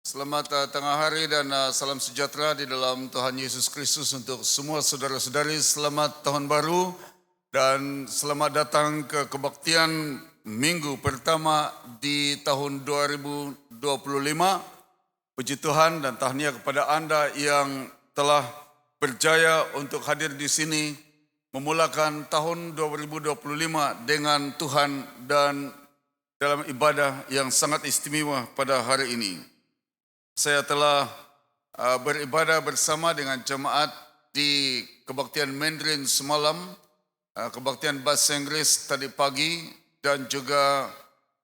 Selamat tengah hari dan salam sejahtera di dalam Tuhan Yesus Kristus untuk semua saudara-saudari. Selamat tahun baru dan selamat datang ke kebaktian minggu pertama di tahun 2025. Puji Tuhan dan tahniah kepada Anda yang telah berjaya untuk hadir di sini memulakan tahun 2025 dengan Tuhan dan dalam ibadah yang sangat istimewa pada hari ini. Saya telah beribadah bersama dengan jemaat di kebaktian Mandarin semalam, kebaktian bahasa Inggris tadi pagi, dan juga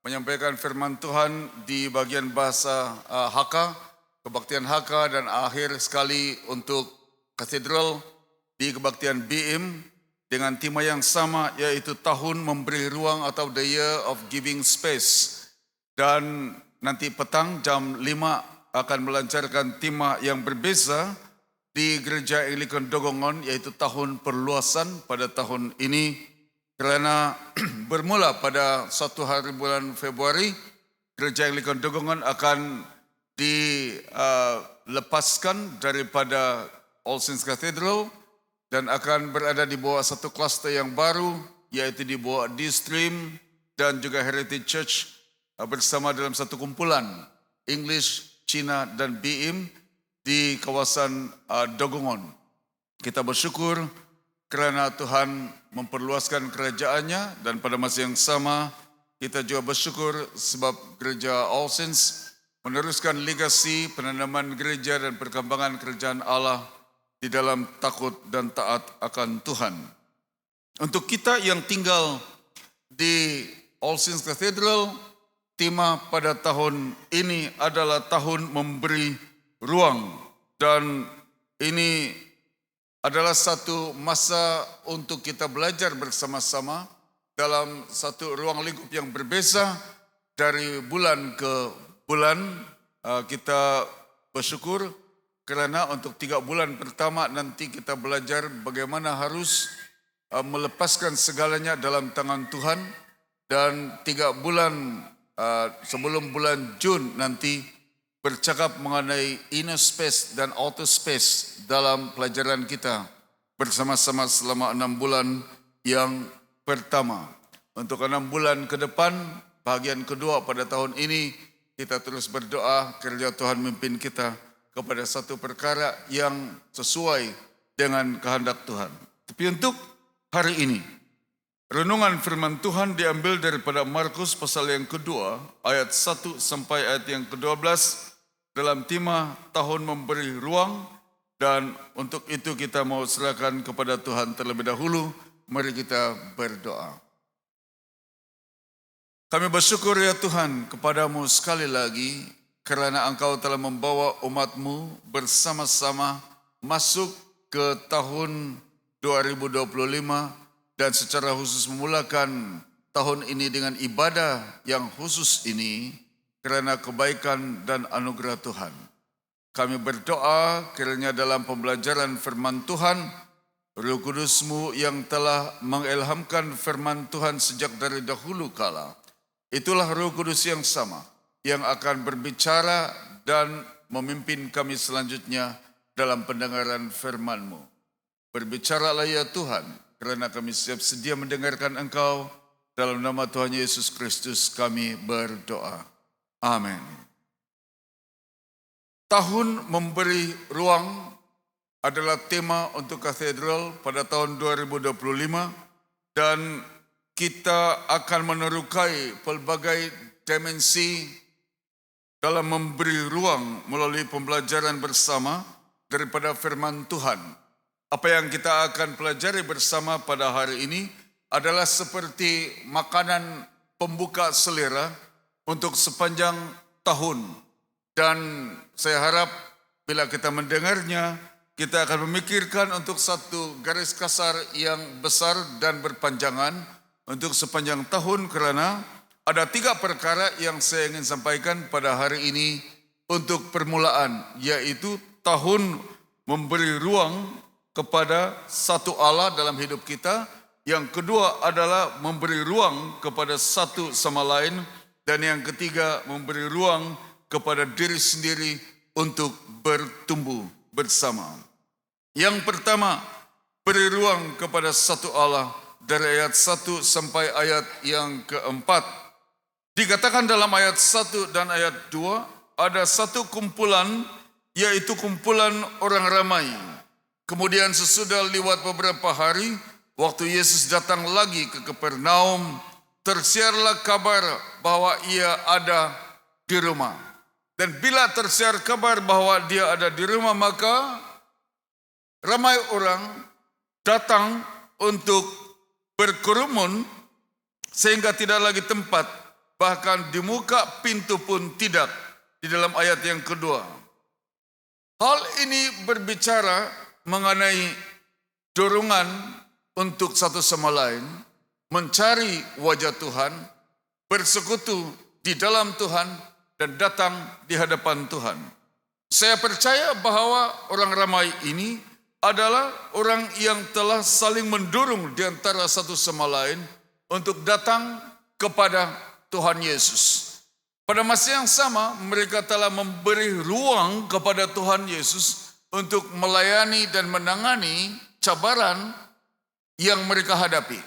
menyampaikan firman Tuhan di bagian bahasa Hakka, kebaktian Hakka, dan akhir sekali untuk katedral di kebaktian BIM dengan tema yang sama, yaitu tahun memberi ruang atau The Year of Giving Space. Dan nanti petang jam 5 akan melancarkan tema yang berbeza di Gereja Anglikan Dogongon, yaitu tahun perluasan pada tahun ini, karena bermula pada 1 hari bulan Februari, Gereja Anglikan Dogongon akan dilepaskan daripada All Saints Cathedral dan akan berada di bawah satu klaster yang baru, yaitu di bawah D-Stream dan juga Heritage Church bersama dalam satu kumpulan English, Cina dan BIM di kawasan Dogongon. Kita bersyukur kerana Tuhan memperluaskan kerajaannya, dan pada masa yang sama kita juga bersyukur sebab Gereja All Saints meneruskan legasi penanaman gereja dan perkembangan kerajaan Allah di dalam takut dan taat akan Tuhan. Untuk kita yang tinggal di All Saints Cathedral, tema pada tahun ini adalah tahun memberi ruang, dan ini adalah satu masa untuk kita belajar bersama-sama dalam satu ruang lingkup yang berbeza dari bulan ke bulan. Kita bersyukur kerana untuk 3 bulan pertama nanti kita belajar bagaimana harus melepaskan segalanya dalam tangan Tuhan, dan 3 bulan sebelum bulan Jun nanti bercakap mengenai inner space dan outer space dalam pelajaran kita bersama-sama selama 6 bulan yang pertama. Untuk 6 bulan ke depan, bahagian kedua pada tahun ini, kita terus berdoa kerja Tuhan memimpin kita kepada satu perkara yang sesuai dengan kehendak Tuhan. Tapi untuk hari ini, renungan firman Tuhan diambil daripada Markus pasal yang kedua, ayat 1 sampai ayat yang ke-12 dalam tema tahun memberi ruang, dan untuk itu kita mau serahkan kepada Tuhan terlebih dahulu. Mari kita berdoa. Kami bersyukur ya Tuhan kepadamu sekali lagi kerana Engkau telah membawa umat-Mu bersama-sama masuk ke tahun 2025 dan secara khusus memulakan tahun ini dengan ibadah yang khusus ini kerana kebaikan dan anugerah Tuhan. Kami berdoa kiranya dalam pembelajaran firman Tuhan, Roh Kudus-Mu yang telah mengilhamkan firman Tuhan sejak dari dahulu kala, itulah Roh Kudus yang sama yang akan berbicara dan memimpin kami selanjutnya dalam pendengaran firman-Mu. Berbicaralah ya Tuhan, kerana kami siap sedia mendengarkan Engkau. Dalam nama Tuhan Yesus Kristus kami berdoa. Amin. Tahun memberi ruang adalah tema untuk katedral pada tahun 2025, dan kita akan menerukai pelbagai dimensi dalam memberi ruang melalui pembelajaran bersama daripada firman Tuhan. Apa yang kita akan pelajari bersama pada hari ini adalah seperti makanan pembuka selera untuk sepanjang tahun. Dan saya harap bila kita mendengarnya, kita akan memikirkan untuk satu garis kasar yang besar dan berpanjangan untuk sepanjang tahun, kerana ada 3 perkara yang saya ingin sampaikan pada hari ini untuk permulaan, yaitu tahun memberi ruang kepada satu Allah dalam hidup kita. Yang kedua adalah memberi ruang kepada satu sama lain. Dan yang ketiga, memberi ruang kepada diri sendiri untuk bertumbuh bersama. Yang pertama, beri ruang kepada satu Allah dari ayat 1 sampai ayat yang keempat. Dikatakan dalam ayat 1 dan ayat 2, ada satu kumpulan, yaitu kumpulan orang ramai. Kemudian sesudah lewat beberapa hari, waktu Yesus datang lagi ke Kapernaum, tersiarlah kabar bahwa ia ada di rumah. Dan bila tersiar kabar bahwa dia ada di rumah, maka ramai orang datang untuk berkerumun sehingga tidak lagi tempat, bahkan di muka pintu pun tidak, di dalam ayat yang kedua. Hal ini berbicara mengenai dorongan untuk satu sama lain, mencari wajah Tuhan, bersekutu di dalam Tuhan, dan datang di hadapan Tuhan. Saya percaya bahwa orang ramai ini adalah orang yang telah saling mendorong di antara satu sama lain untuk datang kepada Tuhan Yesus. Pada masa yang sama, mereka telah memberi ruang kepada Tuhan Yesus untuk melayani dan menangani cabaran yang mereka hadapi.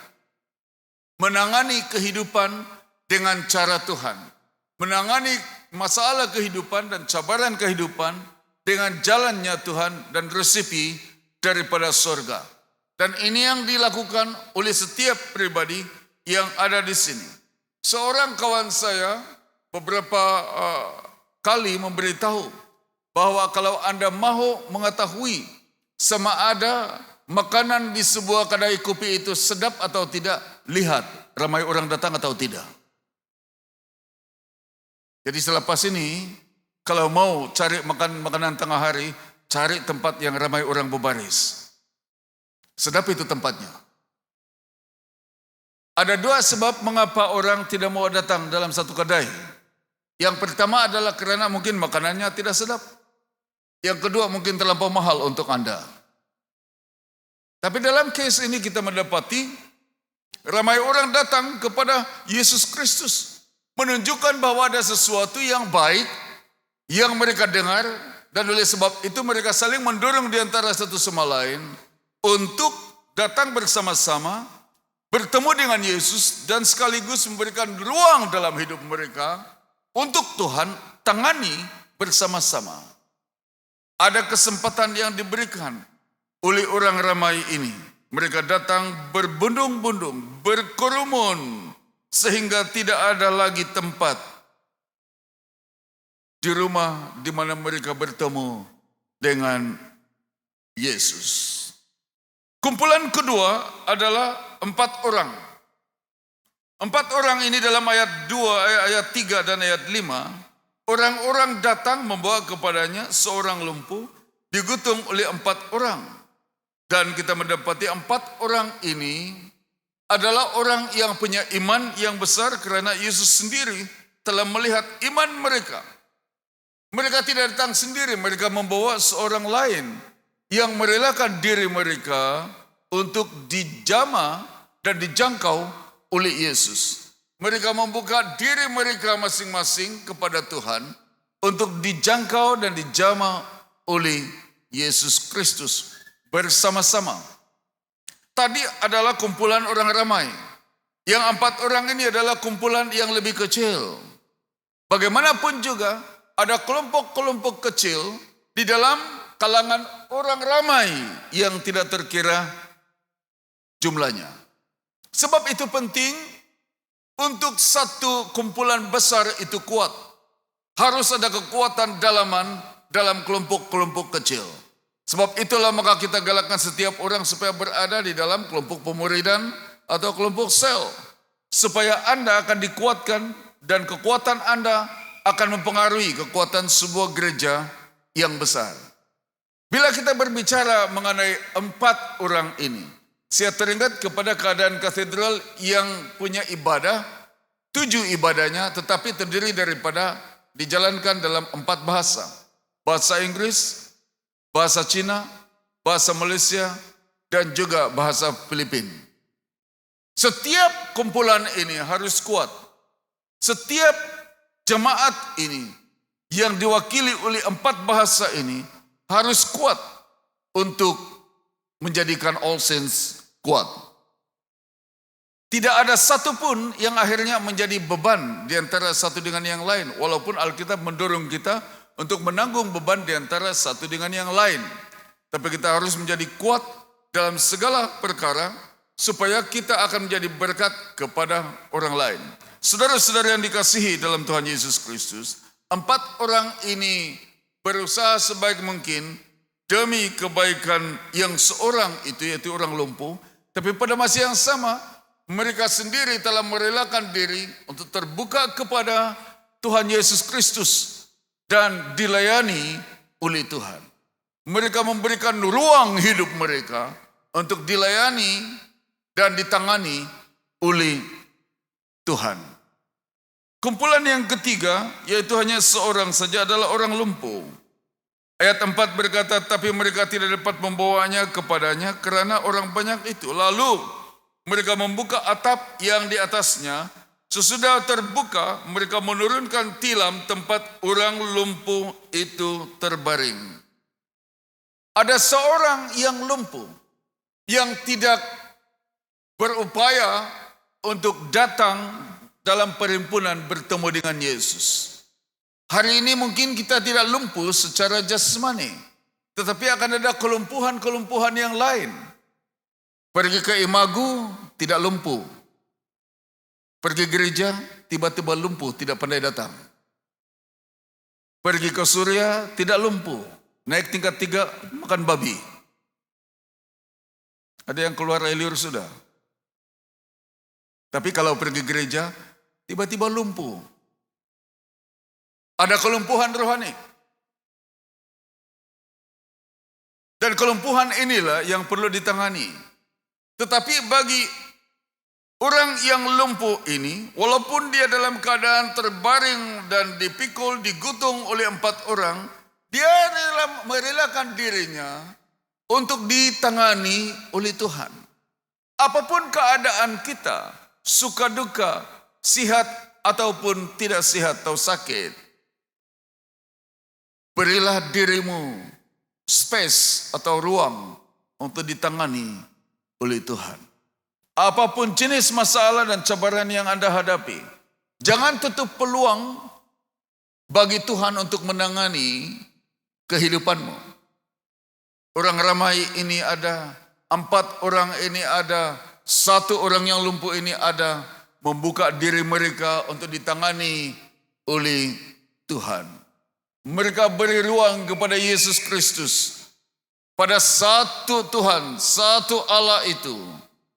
Menangani kehidupan dengan cara Tuhan. Menangani masalah kehidupan dan cabaran kehidupan dengan jalannya Tuhan dan resepi daripada surga. Dan ini yang dilakukan oleh setiap pribadi yang ada di sini. Seorang kawan saya beberapa kali memberitahu bahwa kalau Anda mahu mengetahui sama ada makanan di sebuah kedai kopi itu sedap atau tidak, lihat ramai orang datang atau tidak. Jadi selepas ini, kalau mau cari makan makanan tengah hari, cari tempat yang ramai orang berbaris. Sedap itu tempatnya. Ada dua sebab mengapa orang tidak mau datang dalam satu kedai. Yang pertama adalah karena mungkin makanannya tidak sedap. Yang kedua mungkin terlampau mahal untuk Anda. Tapi dalam case ini kita mendapati ramai orang datang kepada Yesus Kristus. Menunjukkan bahwa ada sesuatu yang baik yang mereka dengar, dan oleh sebab itu mereka saling mendorong di antara satu sama lain untuk datang bersama-sama, bertemu dengan Yesus, dan sekaligus memberikan ruang dalam hidup mereka untuk Tuhan tangani bersama-sama. Ada kesempatan yang diberikan oleh orang ramai ini. Mereka datang berbundung-bundung, berkerumun, sehingga tidak ada lagi tempat di rumah di mana mereka bertemu dengan Yesus. Kumpulan kedua adalah 4 orang. 4 orang ini dalam ayat 2, ayat 3 dan ayat 5. Orang-orang datang membawa kepadanya seorang lumpuh digutung oleh 4 orang. Dan kita mendapati 4 orang ini adalah orang yang punya iman yang besar karena Yesus sendiri telah melihat iman mereka. Mereka tidak datang sendiri, mereka membawa seorang lain yang merelakan diri mereka untuk dijamah dan dijangkau oleh Yesus. Mereka membuka diri mereka masing-masing kepada Tuhan untuk dijangkau dan dijamah oleh Yesus Kristus bersama-sama. Tadi adalah kumpulan orang ramai. Yang 4 orang ini adalah kumpulan yang lebih kecil. Bagaimanapun juga ada kelompok-kelompok kecil di dalam kalangan orang ramai yang tidak terkira jumlahnya. Sebab itu penting untuk satu kumpulan besar itu kuat. Harus ada kekuatan dalaman dalam kelompok-kelompok kecil. Sebab itulah maka kita galakkan setiap orang supaya berada di dalam kelompok pemuridan atau kelompok sel. Supaya Anda akan dikuatkan dan kekuatan Anda akan mempengaruhi kekuatan sebuah gereja yang besar. Bila kita berbicara mengenai 4 orang ini, saya teringat kepada keadaan katedral yang punya ibadah, 7 ibadahnya tetapi terdiri daripada dijalankan dalam 4 bahasa. Bahasa Inggris, bahasa Cina, bahasa Malaysia, dan juga bahasa Filipina. Setiap kumpulan ini harus kuat. Setiap jemaat ini yang diwakili oleh 4 bahasa ini harus kuat untuk menjadikan All Saints kuat. Tidak ada satupun yang akhirnya menjadi beban di antara satu dengan yang lain. Walaupun Alkitab mendorong kita untuk menanggung beban di antara satu dengan yang lain. Tapi kita harus menjadi kuat dalam segala perkara supaya kita akan menjadi berkat kepada orang lain. Saudara-saudara yang dikasihi dalam Tuhan Yesus Kristus, 4 orang ini berusaha sebaik mungkin demi kebaikan yang seorang itu, yaitu orang lumpuh. Tapi pada masa yang sama, mereka sendiri telah merelakan diri untuk terbuka kepada Tuhan Yesus Kristus dan dilayani oleh Tuhan. Mereka memberikan ruang hidup mereka untuk dilayani dan ditangani oleh Tuhan. Kumpulan yang ketiga, yaitu hanya seorang saja, adalah orang lumpuh. Ayat 4 berkata, tapi mereka tidak dapat membawanya kepadanya karena orang banyak itu. Lalu mereka membuka atap yang di atasnya. Sesudah terbuka, mereka menurunkan tilam tempat orang lumpuh itu terbaring. Ada seorang yang lumpuh, yang tidak berupaya untuk datang dalam perhimpunan bertemu dengan Yesus. Hari ini mungkin kita tidak lumpuh secara jasmani, tetapi akan ada kelumpuhan-kelumpuhan yang lain. Pergi ke Imagu, tidak lumpuh. Pergi gereja, tiba-tiba lumpuh, tidak pandai datang. Pergi ke Surya, tidak lumpuh. Naik tingkat 3, makan babi. Ada yang keluar air liur sudah. Tapi kalau pergi gereja, tiba-tiba lumpuh. Ada kelumpuhan rohani. Dan kelumpuhan inilah yang perlu ditangani. Tetapi bagi orang yang lumpuh ini, walaupun dia dalam keadaan terbaring dan dipikul, digutung oleh 4 orang, dia merelakan dirinya untuk ditangani oleh Tuhan. Apapun keadaan kita, suka duka, sihat ataupun tidak sihat atau sakit, berilah dirimu space atau ruang untuk ditangani oleh Tuhan. Apapun jenis masalah dan cabaran yang Anda hadapi, jangan tutup peluang bagi Tuhan untuk menangani kehidupanmu. Orang ramai ini ada, 4 orang ini ada, 1 orang yang lumpuh ini ada, membuka diri mereka untuk ditangani oleh Tuhan. Mereka beri ruang kepada Yesus Kristus, pada satu Tuhan, satu Allah itu,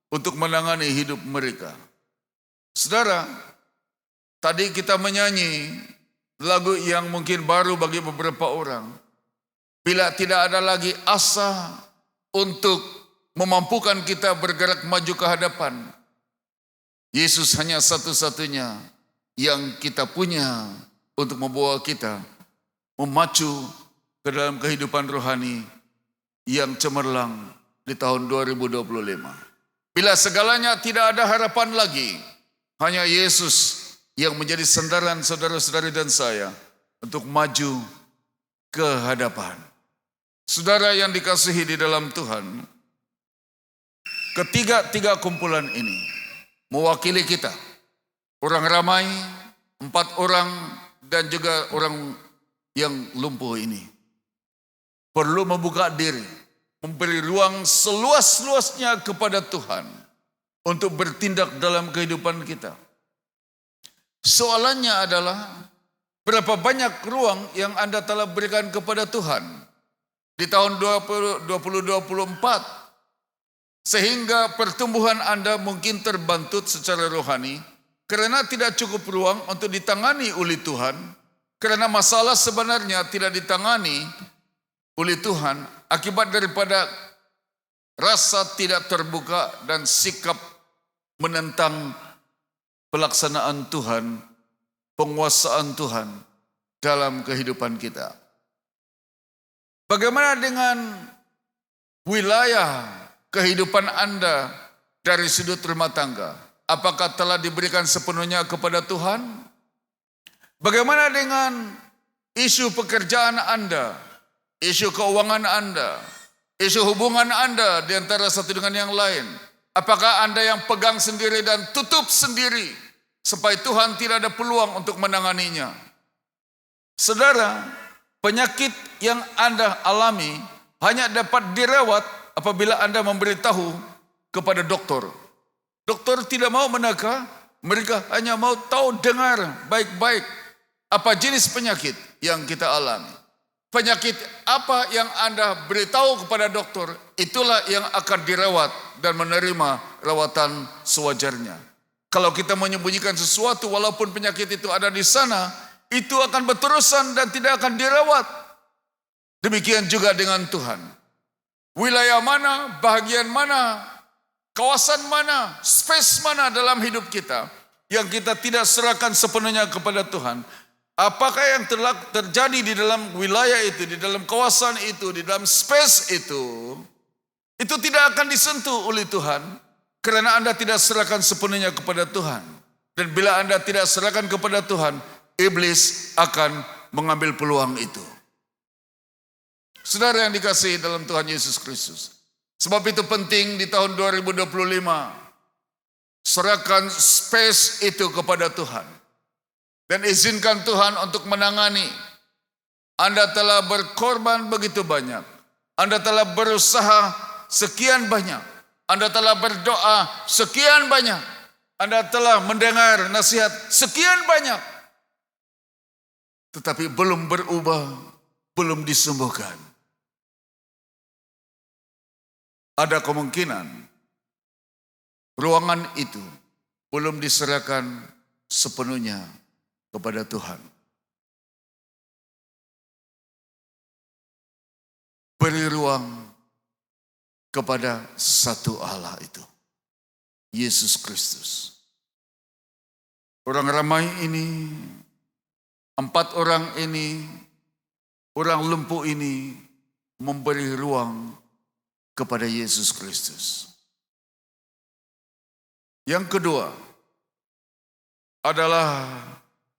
untuk menangani hidup mereka. Saudara, tadi kita menyanyi lagu yang mungkin baru bagi beberapa orang. Bila tidak ada lagi asa untuk memampukan kita bergerak maju ke hadapan, Yesus hanya satu-satunya yang kita punya untuk membawa kita memacu ke dalam kehidupan rohani yang cemerlang di tahun 2025. Bila segalanya tidak ada harapan lagi, hanya Yesus yang menjadi sandaran saudara-saudari dan saya untuk maju ke hadapan. Saudara yang dikasihi di dalam Tuhan, ketiga kumpulan ini mewakili kita. Orang ramai, 4 orang, dan juga orang yang lumpuh ini perlu membuka diri, memberi ruang seluas-luasnya kepada Tuhan untuk bertindak dalam kehidupan kita. Soalannya adalah, berapa banyak ruang yang Anda telah berikan kepada Tuhan di tahun 2024, sehingga pertumbuhan Anda mungkin terbantut secara rohani karena tidak cukup ruang untuk ditangani oleh Tuhan, karena masalah sebenarnya tidak ditangani oleh Tuhan akibat daripada rasa tidak terbuka dan sikap menentang pelaksanaan Tuhan, penguasaan Tuhan dalam kehidupan kita. Bagaimana dengan wilayah kehidupan Anda dari sudut rumah tangga? Apakah telah diberikan sepenuhnya kepada Tuhan? Bagaimana dengan isu pekerjaan Anda, isu keuangan Anda, isu hubungan Anda di antara satu dengan yang lain. Apakah Anda yang pegang sendiri dan tutup sendiri supaya Tuhan tidak ada peluang untuk menanganinya? Saudara, penyakit yang Anda alami hanya dapat dirawat apabila Anda memberitahu kepada dokter. Dokter tidak mau menaka, mereka hanya mau tahu dengar baik-baik apa jenis penyakit yang kita alami. Penyakit apa yang Anda beritahu kepada dokter, itulah yang akan dirawat dan menerima rawatan sewajarnya. Kalau kita menyembunyikan sesuatu walaupun penyakit itu ada di sana, itu akan berterusan dan tidak akan dirawat. Demikian juga dengan Tuhan. Wilayah mana, bahagian mana, kawasan mana, space mana dalam hidup kita yang kita tidak serahkan sepenuhnya kepada Tuhan. Apakah yang telah terjadi di dalam wilayah itu, di dalam kawasan itu, di dalam space itu tidak akan disentuh oleh Tuhan karena Anda tidak serahkan sepenuhnya kepada Tuhan. Dan bila Anda tidak serahkan kepada Tuhan, iblis akan mengambil peluang itu. Saudara yang dikasihi dalam Tuhan Yesus Kristus, sebab itu penting di tahun 2025 serahkan space itu kepada Tuhan. Dan izinkan Tuhan untuk menangani. Anda telah berkorban begitu banyak. Anda telah berusaha sekian banyak. Anda telah berdoa sekian banyak. Anda telah mendengar nasihat sekian banyak. Tetapi belum berubah, belum disembuhkan. Ada kemungkinan ruangan itu belum diserahkan sepenuhnya kepada Tuhan. Beri ruang kepada satu Allah itu, Yesus Kristus. Orang ramai ini, 4 orang ini, orang lumpuh ini memberi ruang kepada Yesus Kristus. Yang kedua adalah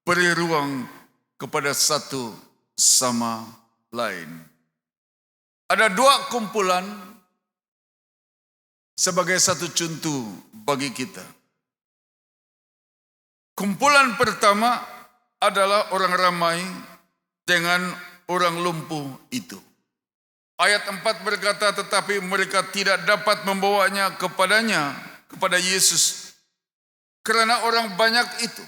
beri ruang kepada satu sama lain. Ada 2 kumpulan sebagai satu contoh bagi kita. Kumpulan pertama adalah orang ramai dengan orang lumpuh itu. Ayat 4 berkata, tetapi mereka tidak dapat membawanya kepada Yesus karena orang banyak itu.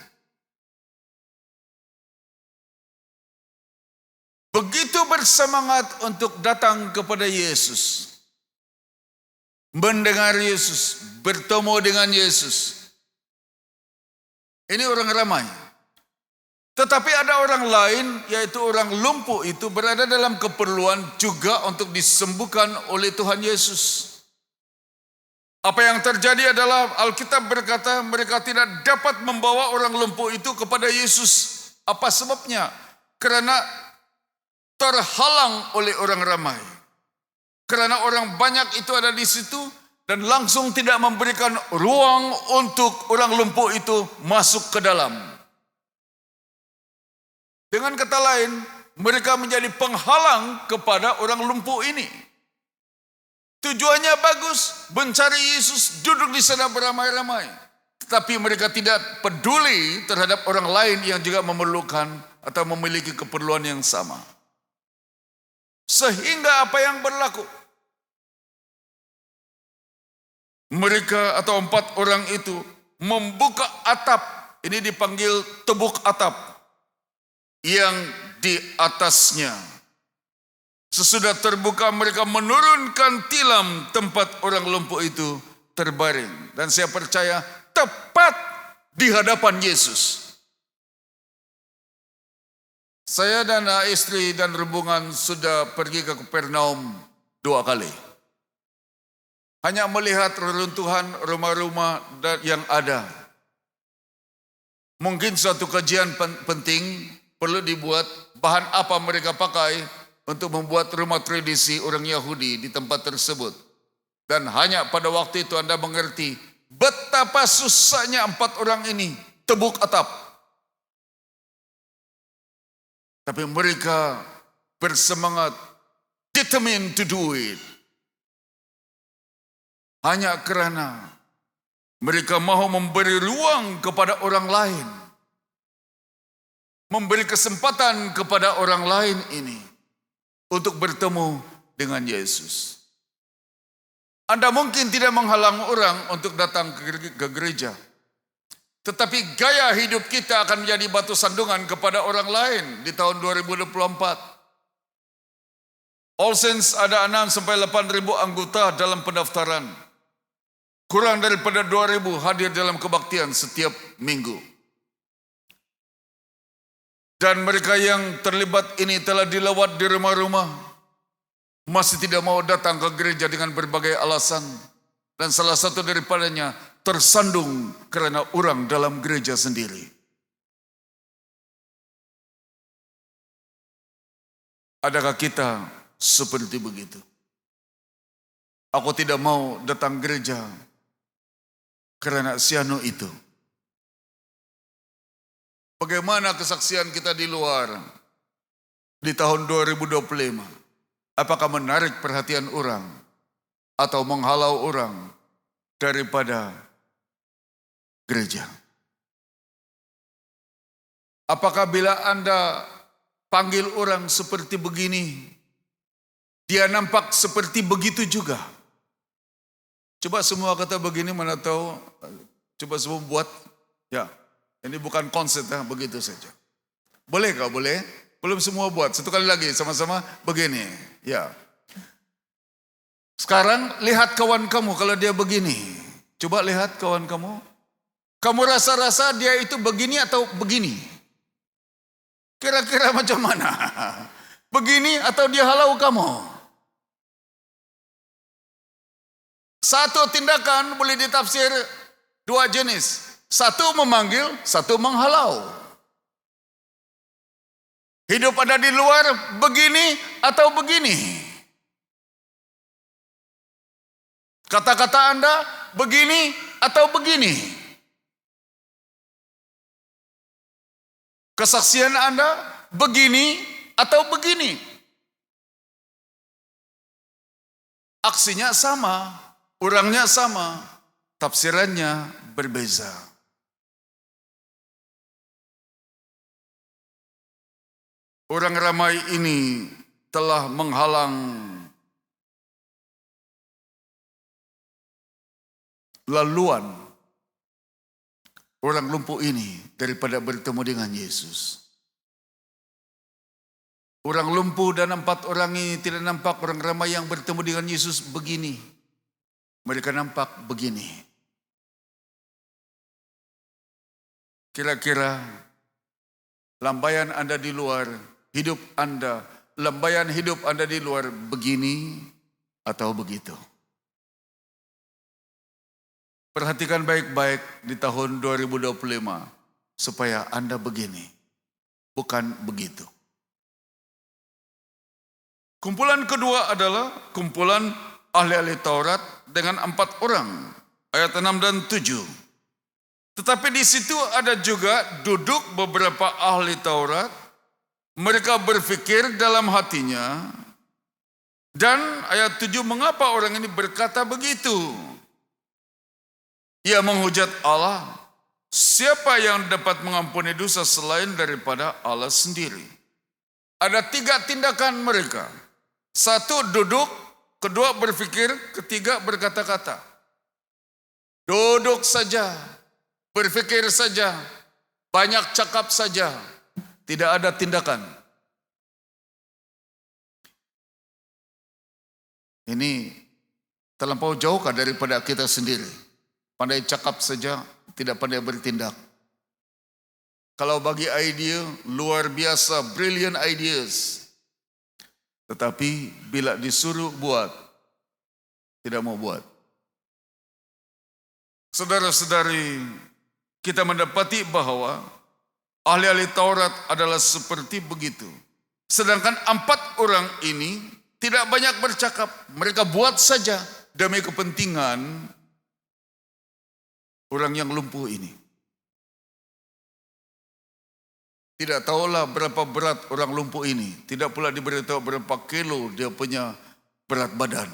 Begitu bersemangat untuk datang kepada Yesus, mendengar Yesus, bertemu dengan Yesus. Ini orang ramai. Tetapi ada orang lain, yaitu orang lumpuh itu berada dalam keperluan juga untuk disembuhkan oleh Tuhan Yesus. Apa yang terjadi adalah Alkitab berkata mereka tidak dapat membawa orang lumpuh itu kepada Yesus. Apa sebabnya? Karena terhalang oleh orang ramai. Karena orang banyak itu ada di situ dan langsung tidak memberikan ruang untuk orang lumpuh itu masuk ke dalam. Dengan kata lain, mereka menjadi penghalang kepada orang lumpuh ini. Tujuannya bagus, mencari Yesus, duduk di sana beramai-ramai. Tetapi mereka tidak peduli terhadap orang lain yang juga memerlukan atau memiliki keperluan yang sama. Sehingga apa yang berlaku? Mereka atau 4 orang itu membuka atap. Ini dipanggil tebuk atap. Yang di atasnya. Sesudah terbuka mereka menurunkan tilam tempat orang lumpuh itu terbaring. Dan saya percaya tepat di hadapan Yesus. Saya dan istri dan rombongan sudah pergi ke Kapernaum 2 kali. Hanya melihat reruntuhan rumah-rumah yang ada. Mungkin suatu kajian penting perlu dibuat bahan apa mereka pakai untuk membuat rumah tradisi orang Yahudi di tempat tersebut. Dan hanya pada waktu itu Anda mengerti betapa susahnya 4 orang ini tebuk atap. Tapi mereka bersemangat, determined to do it. Hanya karena mereka mau memberi ruang kepada orang lain. Memberi kesempatan kepada orang lain ini untuk bertemu dengan Yesus. Anda mungkin tidak menghalang orang untuk datang ke gereja. Tetapi gaya hidup kita akan menjadi batu sandungan kepada orang lain di tahun 2024. All Saints ada 6-8 ribu anggota dalam pendaftaran. Kurang daripada 2.000 hadir dalam kebaktian setiap minggu. Dan mereka yang terlibat ini telah dilawat di rumah-rumah. Masih tidak mau datang ke gereja dengan berbagai alasan. Dan salah satu daripadanya tersandung karena orang dalam gereja sendiri. Adakah kita seperti begitu? Aku tidak mau datang gereja karena si anu itu. Bagaimana kesaksian kita di luar di tahun 2025? Apakah menarik perhatian orang atau menghalau orang daripada gereja? Apakah bila Anda panggil orang seperti begini, dia nampak seperti begitu juga? Coba semua kata begini, mana tahu? Coba semua buat, ya. Ini bukan konsep, ya, begitu saja. Boleh kah? Boleh? Belum semua buat. Satu kali lagi sama-sama begini. Ya. Sekarang lihat kawan kamu kalau dia begini. Coba lihat kawan kamu. Kamu rasa-rasa dia itu begini atau begini? Kira-kira macam mana? Begini atau dia halau kamu? Satu tindakan boleh ditafsir dua jenis. Satu memanggil, satu menghalau. Hidup Anda di luar begini atau begini. Kata-kata Anda begini atau begini. Kesaksian Anda begini atau begini. Aksinya sama, orangnya sama, tafsirannya berbeza. Orang ramai ini telah menghalang laluan orang lumpuh ini daripada bertemu dengan Yesus. Orang lumpuh dan 4 orang ini tidak nampak orang ramai yang bertemu dengan Yesus begini. Mereka nampak begini. Kira-kira lambaian Anda di luar, hidup Anda, lambaian hidup Anda di luar begini atau begitu? Perhatikan baik-baik di tahun 2025 supaya Anda begini, bukan begitu. Kumpulan kedua adalah kumpulan ahli-ahli Taurat dengan 4 orang, ayat 6 dan 7. Tetapi di situ ada juga duduk beberapa ahli Taurat. Mereka berpikir dalam hatinya. Dan ayat 7, mengapa orang ini berkata begitu? Ia menghujat Allah. Siapa yang dapat mengampuni dosa selain daripada Allah sendiri? Ada 3 tindakan mereka. 1, duduk. 2, berpikir. 3, berkata-kata. Duduk saja. Berpikir saja. Banyak cakap saja. Tidak ada tindakan. Ini terlampau jauhkah daripada kita sendiri? Pandai cakap saja, tidak pandai bertindak. Kalau bagi ide, luar biasa, brilliant ideas. Tetapi bila disuruh buat, tidak mau buat. Saudara-saudari, kita mendapati bahwa ahli-ahli Taurat adalah seperti begitu. Sedangkan 4 orang ini tidak banyak bercakap. Mereka buat saja demi kepentingan orang yang lumpuh ini. Tidak tahulah berapa berat orang lumpuh ini. Tidak pula diberitahu berapa kilo dia punya berat badan.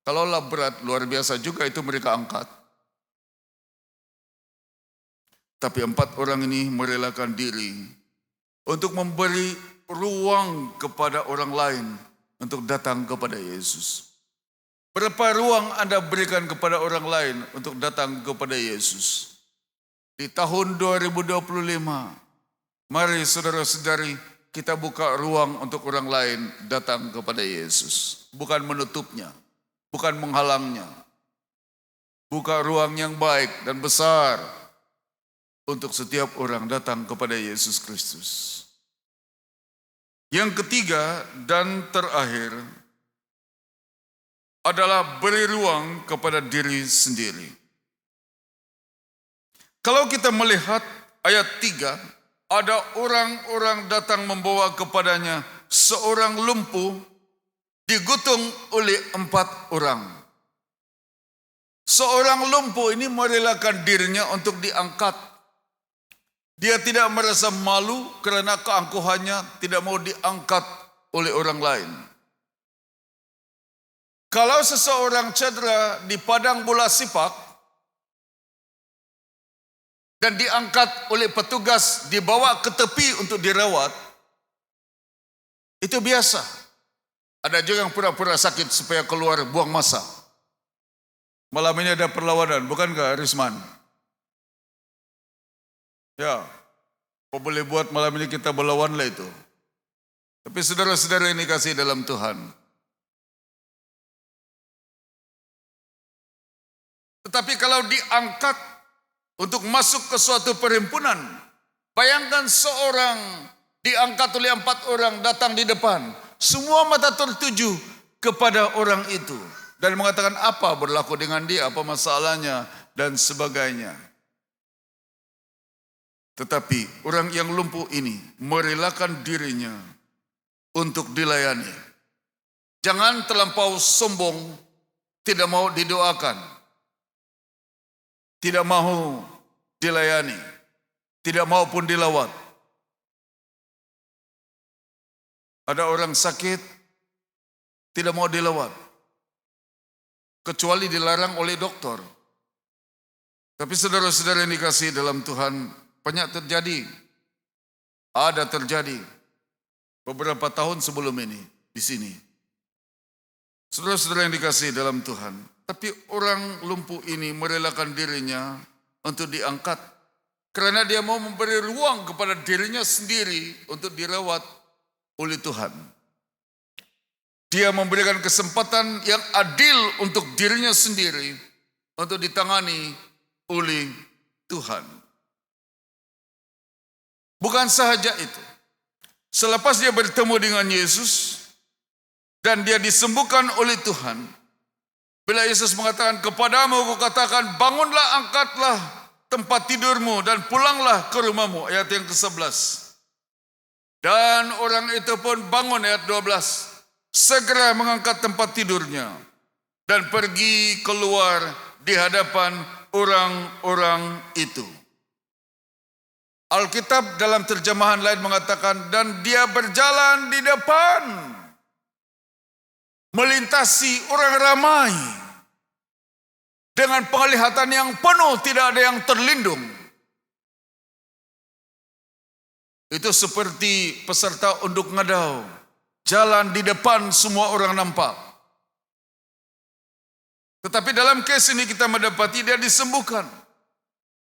Kalaulah berat luar biasa juga itu mereka angkat. Tapi 4 orang ini merelakan diri untuk memberi ruang kepada orang lain untuk datang kepada Yesus. Berapa ruang Anda berikan kepada orang lain untuk datang kepada Yesus? Di tahun 2025, mari saudara-saudari kita buka ruang untuk orang lain datang kepada Yesus. Bukan menutupnya, bukan menghalangnya. Buka ruang yang baik dan besar untuk setiap orang datang kepada Yesus Kristus. Yang ketiga dan terakhir adalah beri ruang kepada diri sendiri. Kalau kita melihat ayat 3, ada orang-orang datang membawa kepadanya seorang lumpuh digutung oleh 4 orang. Seorang lumpuh ini merelakan dirinya untuk diangkat. Dia tidak merasa malu karena keangkuhannya tidak mau diangkat oleh orang lain. Kalau seseorang cedera di padang bola sepak dan diangkat oleh petugas, dibawa ke tepi untuk dirawat, itu biasa. Ada juga yang pura-pura sakit supaya keluar buang masa. Malam ini ada perlawanan, bukankah Risman? Ya, apa boleh buat malam ini kita berlawan lah itu. Tapi saudara-saudara ini kasih dalam Tuhan. Tetapi kalau diangkat untuk masuk ke suatu perhimpunan, bayangkan seorang diangkat oleh 4 orang datang di depan. Semua mata tertuju kepada orang itu. Dan mengatakan apa berlaku dengan dia, apa masalahnya, dan sebagainya. Tetapi orang yang lumpuh ini merelakan dirinya untuk dilayani. Jangan terlampau sombong, tidak mau didoakan. Tidak mau dilayani, tidak mau pun dilawat. Ada orang sakit, tidak mau dilawat, kecuali dilarang oleh dokter. Tapi saudara-saudara yang dikasihi dalam Tuhan, banyak terjadi, ada terjadi beberapa tahun sebelum ini di sini. Saudara-saudara yang dikasihi dalam Tuhan, tapi orang lumpuh ini merelakan dirinya untuk diangkat karena dia mau memberi ruang kepada dirinya sendiri untuk dirawat oleh Tuhan. Dia memberikan kesempatan yang adil untuk dirinya sendiri untuk ditangani oleh Tuhan. Bukan sahaja itu. Selepas dia bertemu dengan Yesus dan dia disembuhkan oleh Tuhan, bila Yesus mengatakan kepadamu, kukatakan bangunlah, angkatlah tempat tidurmu dan pulanglah ke rumahmu. Ayat yang ke-11. Dan orang itu pun bangun, ayat 12. Segera mengangkat tempat tidurnya dan pergi keluar di hadapan orang-orang itu. Alkitab dalam terjemahan lain mengatakan dan dia berjalan di depan, melintasi orang ramai dengan penglihatan yang penuh, tidak ada yang terlindung. Itu seperti peserta unduk ngadau, jalan di depan semua orang nampak. Tetapi dalam kes ini kita mendapati dia disembuhkan.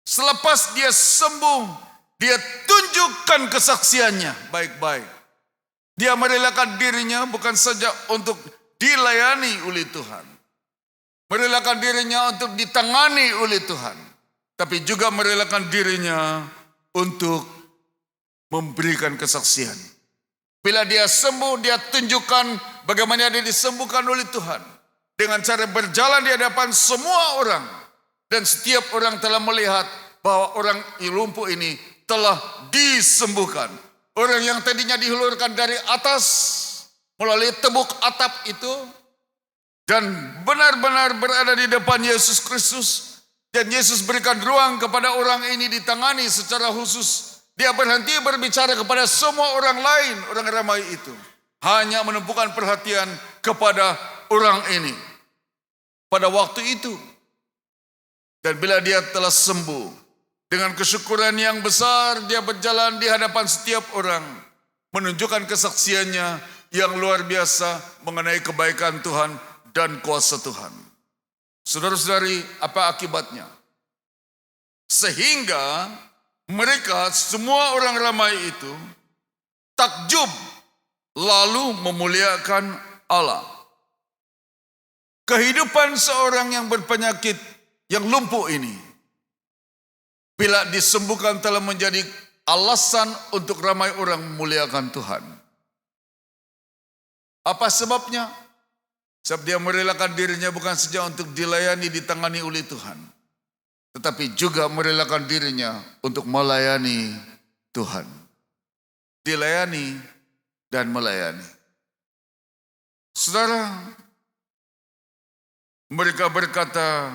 Selepas dia sembuh, dia tunjukkan kesaksiannya baik-baik. Dia merelakan dirinya bukan saja untuk dilayani oleh Tuhan, merelakan dirinya untuk ditangani oleh Tuhan, tapi juga merelakan dirinya untuk memberikan kesaksian. Bila dia sembuh, dia tunjukkan bagaimana dia disembuhkan oleh Tuhan dengan cara berjalan di hadapan semua orang, dan setiap orang telah melihat bahwa orang lumpuh ini telah disembuhkan. Orang yang tadinya dihulurkan dari atas melalui tembok atap itu dan benar-benar berada di depan Yesus Kristus, dan Yesus berikan ruang kepada orang ini ditangani secara khusus Dia berhenti berbicara kepada semua orang lain, orang ramai itu. Hanya menumpukan perhatian kepada orang ini. Pada waktu itu. Dan bila dia telah sembuh, dengan kesyukuran yang besar, dia berjalan di hadapan setiap orang. Menunjukkan kesaksiannya yang luar biasa mengenai kebaikan Tuhan dan kuasa Tuhan. Saudara-saudari, apa akibatnya? Sehingga mereka, semua orang ramai itu, takjub lalu memuliakan Allah. Kehidupan seorang yang berpenyakit, yang lumpuh ini, bila disembuhkan telah menjadi alasan untuk ramai orang memuliakan Tuhan. Apa sebabnya? Sebab dia merelakan dirinya bukan saja untuk dilayani, ditangani oleh Tuhan, tetapi juga merelakan dirinya untuk melayani Tuhan. Dilayani dan melayani. Saudara, mereka berkata,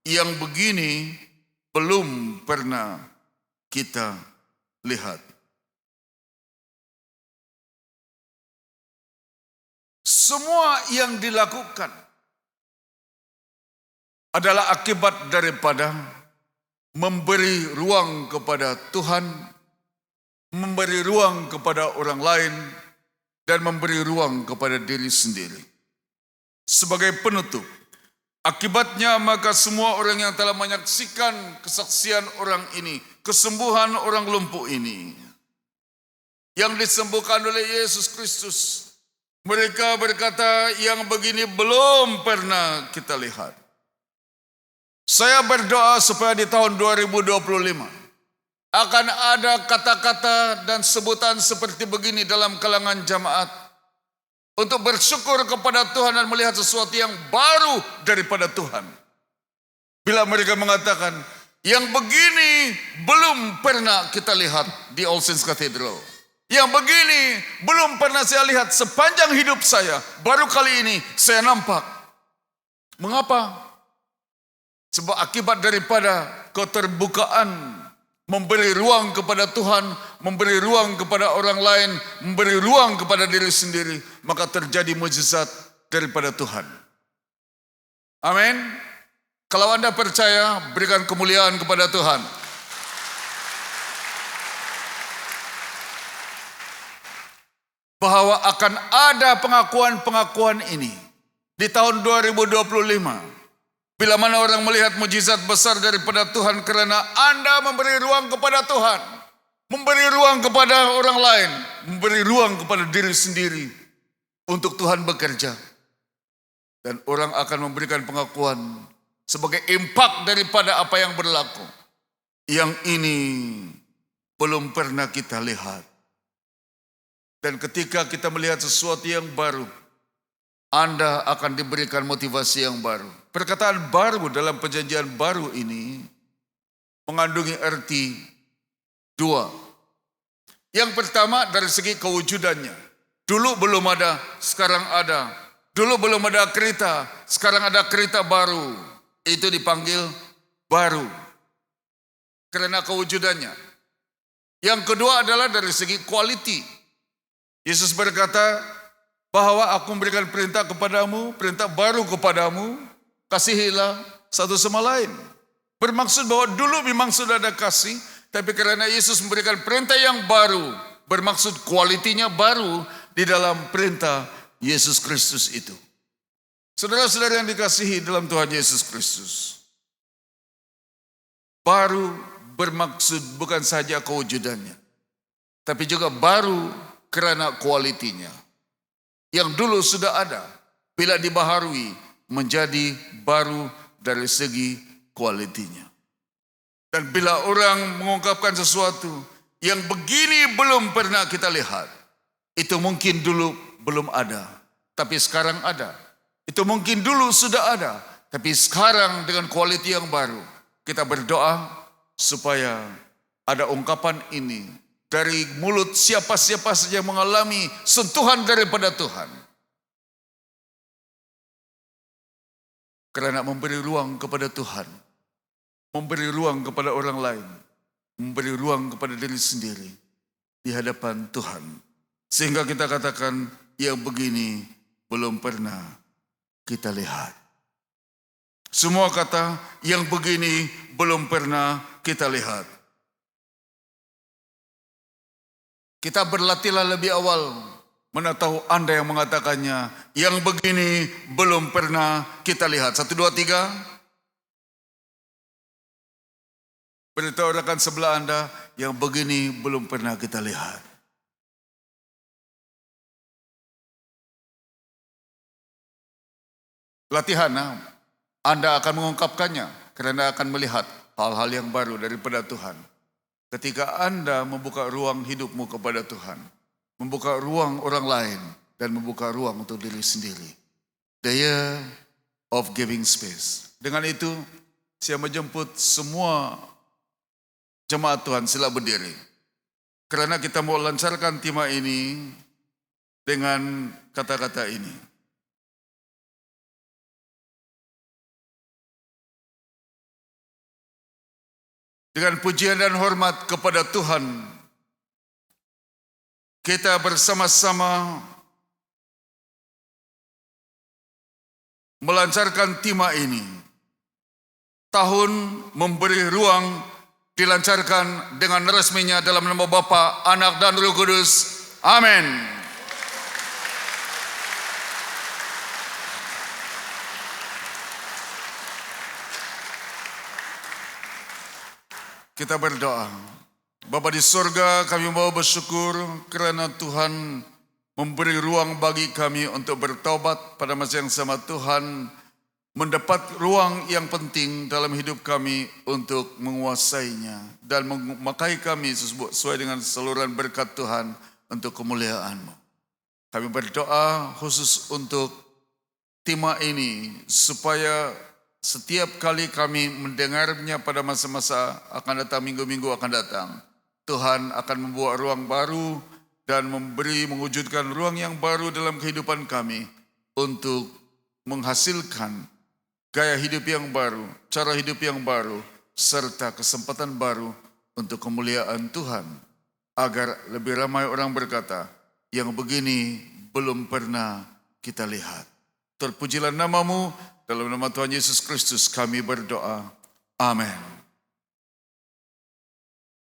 yang begini belum pernah kita lihat. Semua yang dilakukan adalah akibat daripada memberi ruang kepada Tuhan, memberi ruang kepada orang lain, dan memberi ruang kepada diri sendiri. Sebagai penutup, akibatnya maka semua orang yang telah menyaksikan kesaksian orang ini, kesembuhan orang lumpuh ini, yang disembuhkan oleh Yesus Kristus, mereka berkata, yang begini belum pernah kita lihat. Saya berdoa supaya di tahun 2025 akan ada kata-kata dan sebutan seperti begini dalam kalangan jamaat, untuk bersyukur kepada Tuhan dan melihat sesuatu yang baru daripada Tuhan. Bila mereka mengatakan, yang begini belum pernah kita lihat di All Saints Cathedral. Yang begini belum pernah saya lihat sepanjang hidup saya. Baru kali ini saya nampak. Mengapa? Sebab akibat daripada keterbukaan, memberi ruang kepada Tuhan, memberi ruang kepada orang lain, memberi ruang kepada diri sendiri, maka terjadi mukjizat daripada Tuhan. Amin. Kalau Anda percaya, berikan kemuliaan kepada Tuhan. Bahwa akan ada pengakuan-pengakuan ini di tahun 2025. Bila mana orang melihat mukjizat besar daripada Tuhan karena Anda memberi ruang kepada Tuhan, memberi ruang kepada orang lain, memberi ruang kepada diri sendiri untuk Tuhan bekerja. Dan orang akan memberikan pengakuan sebagai impak daripada apa yang berlaku. Yang ini belum pernah kita lihat. Dan ketika kita melihat sesuatu yang baru, Anda akan diberikan motivasi yang baru. Perkataan baru dalam perjanjian baru ini mengandungi arti dua. Yang pertama dari segi kewujudannya. Dulu belum ada, sekarang ada. Dulu belum ada kereta, sekarang ada kereta baru. Itu dipanggil baru karena kewujudannya. Yang kedua adalah dari segi quality. Yesus berkata bahwa aku memberikan perintah kepadamu, perintah baru kepadamu, kasihilah satu sama lain. Bermaksud bahwa dulu memang sudah ada kasih, tapi karena Yesus memberikan perintah yang baru, bermaksud kualitinya baru di dalam perintah Yesus Kristus itu. Saudara-saudara yang dikasihi dalam Tuhan Yesus Kristus, baru bermaksud bukan saja kewujudannya, tapi juga baru karena kualitinya. Yang dulu sudah ada, bila dibaharui menjadi baru dari segi kualitinya. Dan bila orang mengungkapkan sesuatu yang begini belum pernah kita lihat, itu mungkin dulu belum ada, tapi sekarang ada. Itu mungkin dulu sudah ada, tapi sekarang dengan kualiti yang baru. Kita berdoa supaya ada ungkapan ini dari mulut siapa-siapa saja yang mengalami sentuhan daripada Tuhan. Karena memberi ruang kepada Tuhan, memberi ruang kepada orang lain, memberi ruang kepada diri sendiri di hadapan Tuhan. Sehingga kita katakan, yang begini belum pernah kita lihat. Semua kata, yang begini belum pernah kita lihat. Kita berlatihlah lebih awal, mana tahu Anda yang mengatakannya, yang begini belum pernah kita lihat. 1, 2, 3. Beritahu rekan sebelah Anda, yang begini belum pernah kita lihat. Latihan, Anda akan mengungkapkannya karena akan melihat hal-hal yang baru daripada Tuhan. Ketika Anda membuka ruang hidupmu kepada Tuhan, membuka ruang orang lain, dan membuka ruang untuk diri sendiri. The year of giving space. Dengan itu, saya menjemput semua jemaat Tuhan, sila berdiri. Karena kita mau lancarkan tema ini dengan kata-kata ini. Dengan pujian dan hormat kepada Tuhan, kita bersama-sama melancarkan tema ini. Tahun memberi ruang dilancarkan dengan resminya dalam nama Bapa, Anak, dan Roh Kudus. Amin. Kita berdoa. Bapa di surga, kami mau bersyukur kerana Tuhan memberi ruang bagi kami untuk bertobat. Pada masa yang sama Tuhan mendapat ruang yang penting dalam hidup kami untuk menguasainya dan memakai kami sesuai dengan saluran berkat Tuhan untuk kemuliaan-Mu. Kami berdoa khusus untuk tema ini supaya setiap kali kami mendengarnya pada masa-masa akan datang, minggu-minggu akan datang, Tuhan akan membuat ruang baru dan mewujudkan ruang yang baru dalam kehidupan kami untuk menghasilkan gaya hidup yang baru, cara hidup yang baru, serta kesempatan baru untuk kemuliaan Tuhan. Agar lebih ramai orang berkata, yang begini belum pernah kita lihat. Terpujilah nama-Mu. Dalam nama Tuhan Yesus Kristus kami berdoa. Amin.